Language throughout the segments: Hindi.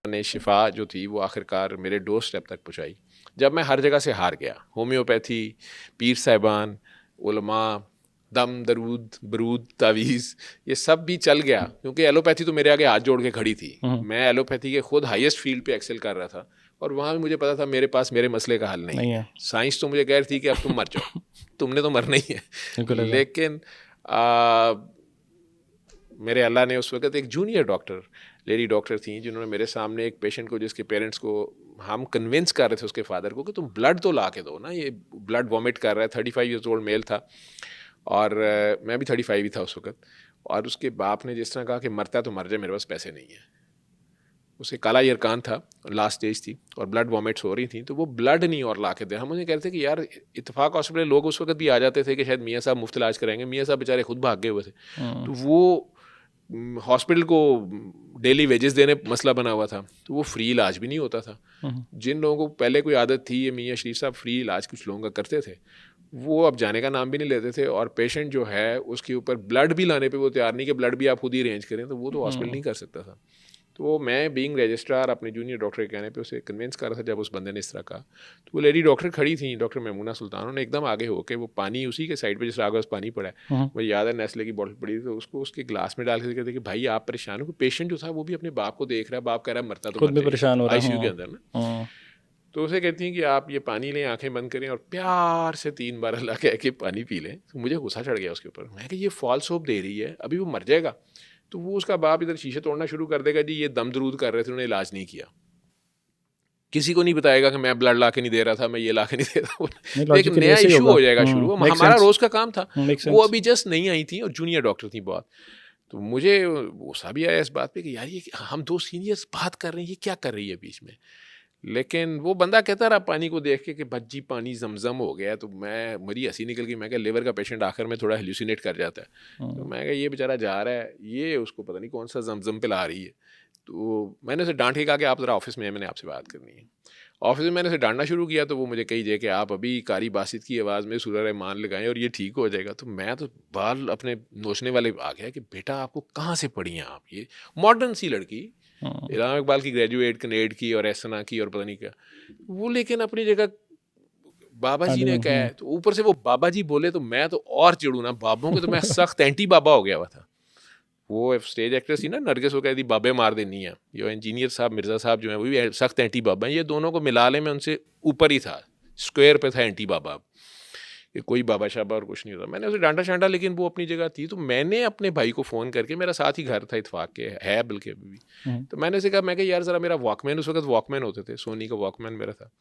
ने शिफा जो थी वो आखिरकार मेरे डोर स्टेप तक पहुँचाई। जब मैं हर जगह से हार गया, होम्योपैथी, पीर साहिबान, उलमा, दम, दरूद, बरूद, तावीज़, ये सब भी चल गया क्योंकि एलोपैथी तो मेरे आगे हाथ जोड़ के खड़ी थी। मैं एलोपैथी के खुद हाईएस्ट फील्ड पे एक्सेल कर रहा था और वहाँ भी मुझे पता था मेरे पास मेरे मसले का हल नहीं है। साइंस तो मुझे कह रही थी कि अब तुम मर जाओ, तुमने तो मरना ही है। लेकिन मेरे अल्लाह ने उस वक्त एक जूनियर डॉक्टर, लेडी डॉक्टर थी, जिन्होंने मेरे सामने एक पेशेंट को, जिसके पेरेंट्स को हम कन्विंस कर रहे थे, उसके फादर को, कि तुम ब्लड तो ला के दो ना, ये ब्लड वॉमिट कर रहा है। 35 ईयर्स ओल्ड मेल था और मैं भी 35 ही था उस वक्त। और उसके बाप ने जिस तरह कहा कि मरता तो मर जाए, मेरे पास पैसे नहीं है। उसे काला यरकान था, लास्ट स्टेज थी और ब्लड वॉमिट्स हो रही थी, तो वो ब्लड नहीं और ला के दे। हम उन्हें कहते थे कि यार इत्तेफाक हॉस्पिटल लोग उस वक्त भी आ जाते थे कि शायद मियाँ साहब मुफ्त इलाज कराएंगे। मियाँ साहब बेचारे खुद भाग गए हुए थे, तो वो हॉस्पिटल को डेली वेजेस देने मसला बना हुआ था, तो वो फ्री इलाज भी नहीं होता था। जिन लोगों को पहले कोई आदत थी, ये मियाँ शरीफ साहब फ्री इलाज कुछ लोगों का करते थे, वो अब जाने का नाम भी नहीं लेते थे। और पेशेंट जो है उसके ऊपर ब्लड भी लाने पे वो तैयार नहीं कि ब्लड भी आप खुद ही अरेंज करें, तो वो तो हॉस्पिटल नहीं कर सकता था। तो मैं बीइंग रजिस्ट्रार अपने जूनियर डॉक्टर के कहने पे उसे कन्विंस कर रहा था। जब उस बंदे ने इस तरह कहा, तो वो लेडी डॉक्टर खड़ी थी, डॉक्टर मेमूना सुल्तान, उन्होंने एकदम आगे होकर वो पानी उसी के साइड पे जिस आगे उस पानी पड़ा है, मुझे याद है नेस्ले की बॉटल पड़ी थी, तो उसको उसके ग्लास में डाल के कहते कि भाई आप परेशान हो। पेशेंट जो था वो भी अपने बाप को देख रहा है, बाप कह रहा है मरता तो मर जाएगा आईसीयू के अंदर ना। तो उसे कहती हैं कि आप ये पानी लें, आंखें बंद करें और प्यार से 3 बार अल्लाह कह के पानी पी लें। तो मुझे गुस्सा चढ़ गया उसके ऊपर। मैं कि ये फॉल्स होप दे रही है, अभी वो मर जाएगा। तो वो उसका बाप इधर शीशे तोड़ना शुरू कर देगा, जी ये दम दरूद कर रहे थे, उन्होंने इलाज नहीं किया। किसी को नहीं बताएगा कि मैं ब्लड ला के नहीं दे रहा था, मैं ये ला के नहीं दे रहा था। एक नया इशू हो जाएगा शुरू। हमारा रोज का काम था, वो अभी जस्ट नहीं आई थी और जूनियर डॉक्टर थी बहुत। तो मुझे गुस्सा भी आया इस बात पे कि यार ये हम 2 सीनियर्स बात कर रहे हैं, ये क्या कर रही है बीच में। लेकिन वो बंदा कहता रहा पानी को देख के कि भज्जी पानी जमजम हो गया। तो मेरी हंसी निकल गई। मैं क्या, लिवर का पेशेंट आखिर में थोड़ा हेल्यूसिनेट कर जाता है। तो मैं क्या, ये बेचारा जा रहा है, ये उसको पता नहीं कौन सा जमजम पिला रही है। तो मैंने उसे डांट के कहा कि आप ज़रा ऑफिस में हैं, मैंने आपसे बात करनी है। ऑफिस में मैंने उसे डांटना शुरू किया, तो वो मुझे कही जाए कि आप अभी कारी बासित की आवाज़ में सूरह रहमान लगाएं और ये ठीक हो जाएगा। तो मैं तो बाल अपने नोचने वाले आ गया कि बेटा आपको कहाँ से पढ़ी हैं आप, ये मॉडर्न सी लड़की, इलामा इकबाल की ग्रेजुएट, कनेड की और एसना की और पता नहीं क्या, वो लेकिन अपनी जगह बाबा जी ने कहा है, तो ऊपर से वो बाबा जी बोले तो मैं तो और चिड़ू ना। बाबों के तो मैं सख्त एंटी बाबा हो गया हुआ था। वो स्टेज एक्ट्रेस थी ना नरगिस, वो कहती बाबे मार देनी है। ये इंजीनियर साहब मिर्ज़ा साहब जो हैं वो भी सख्त एंटी बाबा हैं। ये दोनों को मिला ले मैं उनसे ऊपर ही था, स्क्वायर पे था एंटी बाबा, कि कोई बाबा शाबा और कुछ नहीं होता। मैंने उसे डांटा शांटा, लेकिन वो अपनी जगह थी। तो मैंने अपने भाई को फ़ोन करके, मेरा साथ ही घर था इत्तेफाक के, है बल्कि अभी भी, तो मैंने उसे कहा, मैं यार ज़रा मेरा वॉकमैन, उस वक्त वॉकमैन होते थे, सोनी का वॉकमैन मेरा था,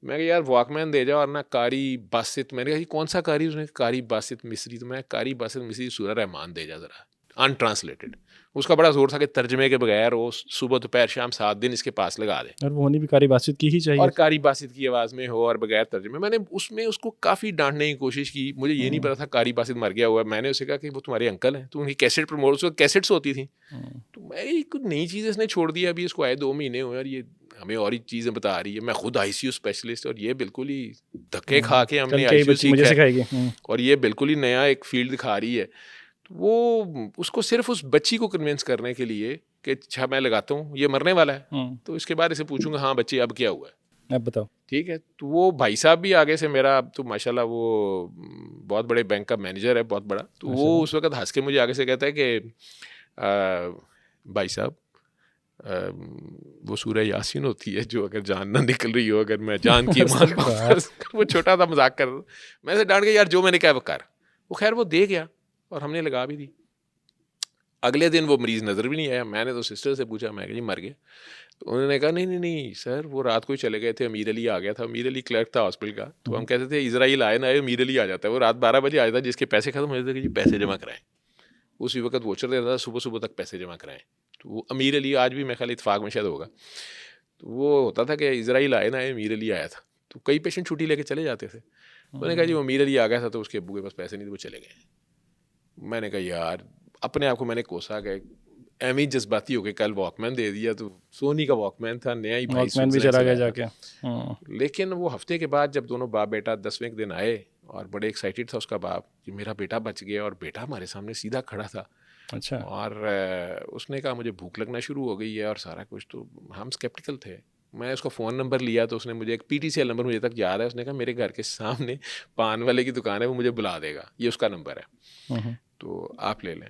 मैं यार वॉकमैन दे जाओ और ना कारी बासित। मैंने कहा कौन सा कारी, उसने कारी बासित मिस्री। तो मैं कारी बासित मिस्री सूरह रहमान दे जा ज़रा, अनट्रांसलेटेड। उसका बड़ा जोर था कि तर्जमे के बगैर वो सुबह दोपहर शाम 7 दिन इसके पास लगा दे, और वो होनी भी कारी बातचीत की ही चाहिए, और कारी बासित की आवाज़ में हो और बगैर तर्जमे। मैंने उसमें उसको काफ़ी डांटने की कोशिश की। मुझे ये नहीं पता था कारी बासित मर गया हुआ है। मैंने उसे कहा कि वो तुम्हारे अंकल हैं, तो उनकी कैसेट प्रमोट, उसको कैसेट्स होती थी। तो मैं कुछ नई चीज़ इसने छोड़ दी, अभी इसको आए 2 महीने हुए और ये हमें और ही चीज़ें बता रही है। मैं खुद आईसीयू स्पेशलिस्ट, और ये बिल्कुल ही धक्के खा के हमने आईसीयू सीखा है, और ये बिल्कुल ही नया एक फील्ड दिखा रही है। तो वो उसको सिर्फ उस बच्ची को कन्विंस करने के लिए कि अच्छा मैं लगाता हूँ, ये मरने वाला है, तो इसके बाद इसे पूछूंगा हाँ बच्ची अब क्या हुआ है, अब बताओ। ठीक है। तो वो भाई साहब भी आगे से, मेरा तो माशाल्लाह वो बहुत बड़े बैंक का मैनेजर है, बहुत बड़ा। तो वो उस वक्त हंस के मुझे आगे से कहता है कि भाई साहब वो सूरह यासीन होती है जो अगर जान ना निकल रही हो, अगर मैं जान की मान वो छोटा सा मजाक कर, मैं से डांट के यार जो मैंने कहा वो कर। वो खैर वो दे गया और हमने लगा भी दी। अगले दिन वो मरीज़ नज़र भी नहीं आया। मैंने तो सिस्टर से पूछा, मैं जी मर गया? तो उन्होंने कहा नहीं नहीं नहीं सर, वो रात को ही चले गए थे, अमीर अली आ गया था। अमीर अली क्लर्क था हॉस्पिटल का। तो हम कहते थे इजराइल आए ना आए, अमीर अली आ जाता है। वो रात 12 बजे आ जाता है, जिसके पैसे खत्म हो जाते थे कि जी पैसे जमा कराएं। उसी वक्त वोचर देता था, सुबह सुबह तक पैसे जमा कराएं। तो वो अमीर अली आज भी मेरे ख्याल इत्तेफाक में शायद होगा। तो वो होता था कि इजराइल आए ना आए, अमीर अली आया था। तो कई पेशेंट छुट्टी लेके चले जाते थे। उन्होंने कहा जी वो अमीर अली आ गया था, तो उसके अब्बू के पास पैसे नहीं थे, वो चले गए। मैंने कहा यार, अपने आप को मैंने कोसा गए, एम ही जज्बाती हो गए, कल वॉकमैन दे दिया। तो सोनी का वॉकमैन था, नया ही भाई, वॉकमैन भी चला गया जाके। लेकिन वो हफ्ते के बाद जब दोनों बाप बेटा 10वें दिन आए और बड़े एक्साइटेड था उसका बाप कि मेरा बेटा बच गया, और बेटा हमारे सामने सीधा खड़ा था। अच्छा। और उसने कहा मुझे भूख लगना शुरू हो गई है और सारा कुछ, तो हम स्केप्टिकल थे। मैं उसका फ़ोन नंबर लिया तो उसने मुझे एक PTCL नंबर मुझे तक याद है, उसने कहा मेरे घर के सामने पान वाले की दुकान है, वो मुझे बुला देगा, ये उसका नंबर है, हम्म। तो आप ले लें।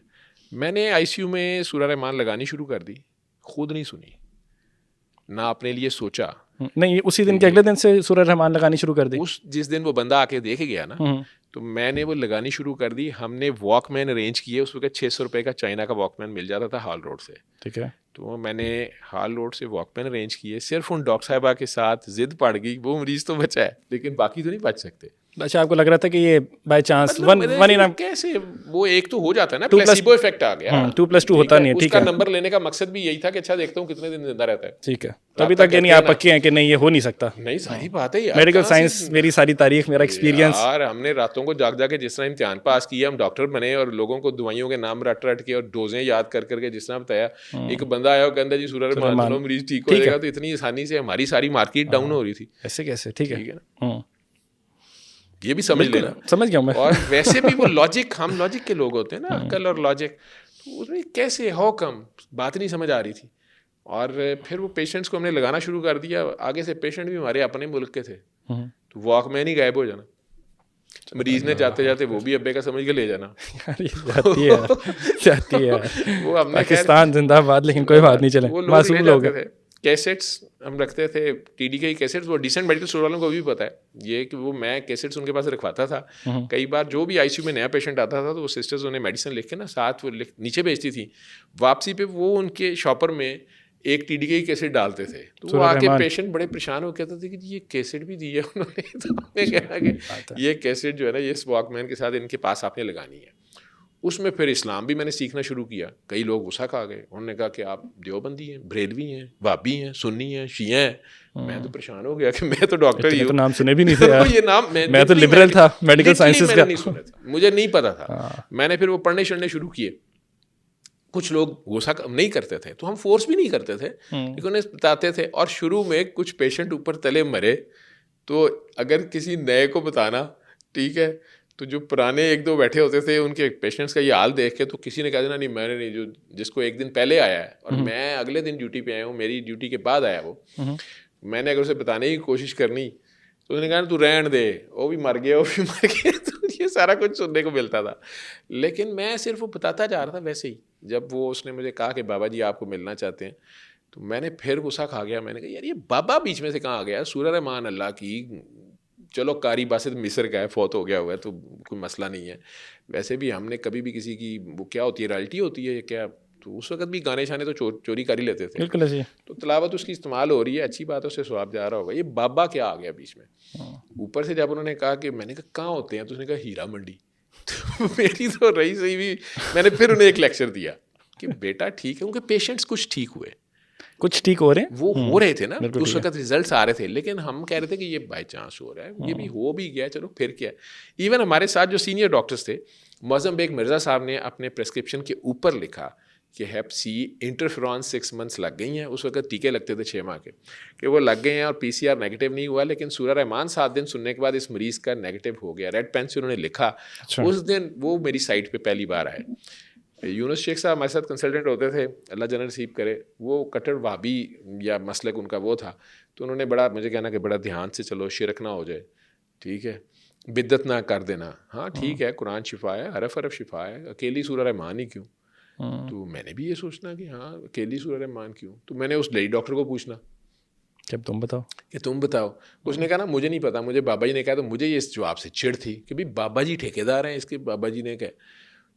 मैंने ICU में सूरह रहमान लगानी शुरू कर दी, खुद नहीं सुनी, ना अपने लिए सोचा। नहीं, उसी दिन के अगले दिन से सूरह रहमान लगानी शुरू कर दी? उस जिस दिन वो बंदा आके देख गया ना, तो मैंने वो लगानी शुरू कर दी। हमने वॉकमैन अरेंज किए, उस वक्त 600 रुपये का चाइना का वॉकमैन मिल जाता था हाल रोड से। ठीक है। तो मैंने हाल रोड से वॉकमैन अरेंज किए, सिर्फ उन डॉक्टर साहिबा के साथ जिद पड़ गई, वो मरीज तो बचा है लेकिन बाकी तो नहीं बच सकते। अच्छा, आपको लग रहा था कि ये बाय चांस मतलब वन इन कैसे वो एक तो हो जाता है ना, 2+2 प्लेसिबो इफेक्ट आ गया। 2+2 होता नहीं है, ठीक उसका है। नंबर लेने का मकसद भी यही था कि अच्छा देखता हूँ कितने दिन जिंदा रहता है। ठीक है, तभी तक यानी आप पक्के हैं कि नहीं ये हो नहीं सकता? नहीं, सारी बात है यार, मेडिकल साइंस मेरी सारी तारीख, मेरा एक्सपीरियंस। यार हमने रातों को जाग के जिस तरह इम्तिहान पास किया, हम डॉक्टर बने और लोगों को दवाइयों के नाम रट के और डोजें याद करके जिस तरह बताया। एक बंदा आया और कहता जी सूरह रहमान लो मरीज ठीक हो जाएगा, तो इतनी आसानी से हमारी सारी मार्केट डाउन हो रही थी। ऐसे कैसे? ठीक है ना, ये भी समझ लेना। समझ गया मैं। और वैसे भी वो लॉजिक, हम लॉजिक के लोग होते हैं ना, अक्ल और लॉजिक, तो उसमें कैसे हाउ कम बात नहीं समझ आ रही थी। और फिर वो पेशेंट्स को हमने लगाना शुरू कर दिया। आगे से पेशेंट भी हमारे अपने मुल्क के थे, तो वॉकमैन ही गायब हो जाना, मरीज ने जाते जाते वो भी अब्बे का समझ के ले जाना। जाती है वो हमने पाकिस्तान जिंदाबाद, लेकिन कोई बात नहीं, चले मासूम लोग हैं। कैसेट्स हम रखते थे, TD के कैसेट्स, वो डिसेंट मेडिकल स्टोर वालों को भी पता है ये कि वो मैं कैसेट्स उनके पास रखवाता था। कई बार जो भी ICU में नया पेशेंट आता था तो वो सिस्टर्स उन्हें मेडिसिन लिख के ना साथ वो नीचे भेजती थी। वापसी पे वो उनके शॉपर में एक TD के कैसेट डालते थे, तो वो आके पेशेंट बड़े परेशान हो कहते थे कि ये कैसेट भी दी है उन्होंने। तो हमने कहा कि ये कैसेट जो है ना, ये वॉकमैन के साथ इनके पास आपने लगानी है। उसमें फिर इस्लाम भी मैंने सीखना शुरू किया। कई लोग गुस्सा खा गए, उन्होंने कहा कि आप देवबंदी हैं, बरेलवी हैं, वाबी हैं, सुन्नी हैं, शिया हैं। मैं तो परेशान हो गया कि मैं तो डॉक्टर ही हूँ, तो नाम सुने भी नहीं थे यार। ये नाम मैं तो लिबरल था मेडिकल साइंसेस का, नहीं सुना था, मुझे नहीं पता था। मैंने फिर वो पढ़ने शढ़ने शुरू किए। कुछ लोग गुस्सा नहीं करते थे तो हम फोर्स भी नहीं करते थे, लेकिन उन्हें बताते थे। और शुरू में कुछ पेशेंट ऊपर तले मरे, तो अगर किसी नए को बताना, ठीक है, तो जो पुराने एक दो बैठे होते थे उनके पेशेंट्स का ये हाल देख के तो किसी ने कहा देना नहीं मैंने नहीं, जो जिसको एक दिन पहले आया है और मैं अगले दिन ड्यूटी पे आया हूँ, मेरी ड्यूटी के बाद आया वो, मैंने अगर उसे बताने की कोशिश करनी तो उसने कहा तू रहन दे, वो भी मर गया, वो भी मर गया। तो ये सारा कुछ सुनने को मिलता था, लेकिन मैं सिर्फ वो बताता जा रहा था। वैसे ही जब वो उसने मुझे कहा कि बाबा जी आपको मिलना चाहते हैं, तो मैंने फिर गुस्सा खा गया। मैंने कहा यार ये बाबा बीच में से कहाँ आ गया? सूरह रहमान अल्लाह की, चलो कारी बासित मिस्र का है, फौत हो गया हुआ है तो कोई मसला नहीं है। वैसे भी हमने कभी भी किसी की वो क्या होती है, रॉयल्टी होती है क्या, तो उस वक्त भी गाने शाने तो चोरी कर ही लेते थे। बिल्कुल ऐसे। तो तलावत उसकी इस्तेमाल हो रही है, अच्छी बात है, उससे स्वाब जा रहा होगा। ये बाबा क्या आ गया बीच में? ऊपर से जब उन्होंने कहा कि, मैंने कहा कहाँ होते हैं, तो उसने कहा हीरा मंडी। तो मेरी तो रही सही भी, मैंने फिर उन्हें एक लेक्चर दिया कि बेटा ठीक है, उनके पेशेंट्स कुछ ठीक हुए, कुछ ठीक हो रहे हैं, वो हो रहे थे ना, उस वक्त रिजल्ट्स आ रहे थे, लेकिन हम कह रहे थे कि ये बाई चांस हो रहा है, ये भी हो भी गया, चलो फिर क्या। इवन हमारे साथ जो सीनियर डॉक्टर्स थे, मौजम बेग मिर्ज़ा साहब ने अपने प्रेस्क्रिप्शन के ऊपर लिखा कि हेप सी इंटरफेरॉन 6 मंथ्स लग गई हैं। उस वक्त टीके लगते थे 6 माह के, कि वो लग गए हैं और PCR नेगेटिव नहीं हुआ, लेकिन सूरह रहमान 7 दिन सुनने के बाद इस मरीज़ का नेगेटिव हो गया। रेड पेन से उन्होंने लिखा। अच्छा। उस दिन वो मेरी साइट पे पहली बार आए। यूनुस शेख साहब हमारे साथ कंसल्टेंट होते थे, अल्लाह जन्नत नसीब करे, वो कट्टर वाबी या मसलक उनका वो था, तो उन्होंने बड़ा मुझे कहना कि बड़ा ध्यान से चलो, शिरक ना हो जाए, ठीक है, बिद्दत ना कर देना। हाँ ठीक है, कुरान शिफा है, हरफ हरफ शिफा है, अकेली सूरह रहमान ही क्यों? तो मैंने भी ये सोचना कि हाँ अकेली सूरह रहमान क्यों, तो मैंने उस लेडी डॉक्टर को पूछना कि तुम बताओ, कि तुम बताओ। उसने कहा ना मुझे नहीं पता, मुझे बाबा जी ने कहा। तो मुझे ये इस जवाब से चिढ़ थी कि भाई बाबा जी ठेकेदार हैं इसके, बाबा जी ने कहा।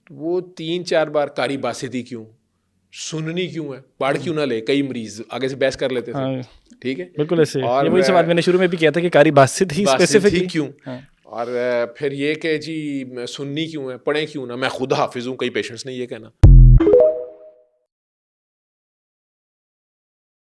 तो वो 3-4 बार कारी बासिती क्यों, सुननी क्यों है, पढ़ क्यों ना ले, कई मरीज आगे से बहस कर लेते थे। हाँ, ठीक है, बिल्कुल ऐसे। और ये वही सवाल मैंने शुरू में भी किया था कि कारी बासित ही स्पेसिफिकली क्यों। हाँ। और फिर ये कि जी सुन्नी क्यों है, पढ़े क्यों ना, मैं खुद हाफिज हूँ, कई पेशेंट्स ने ये कहना।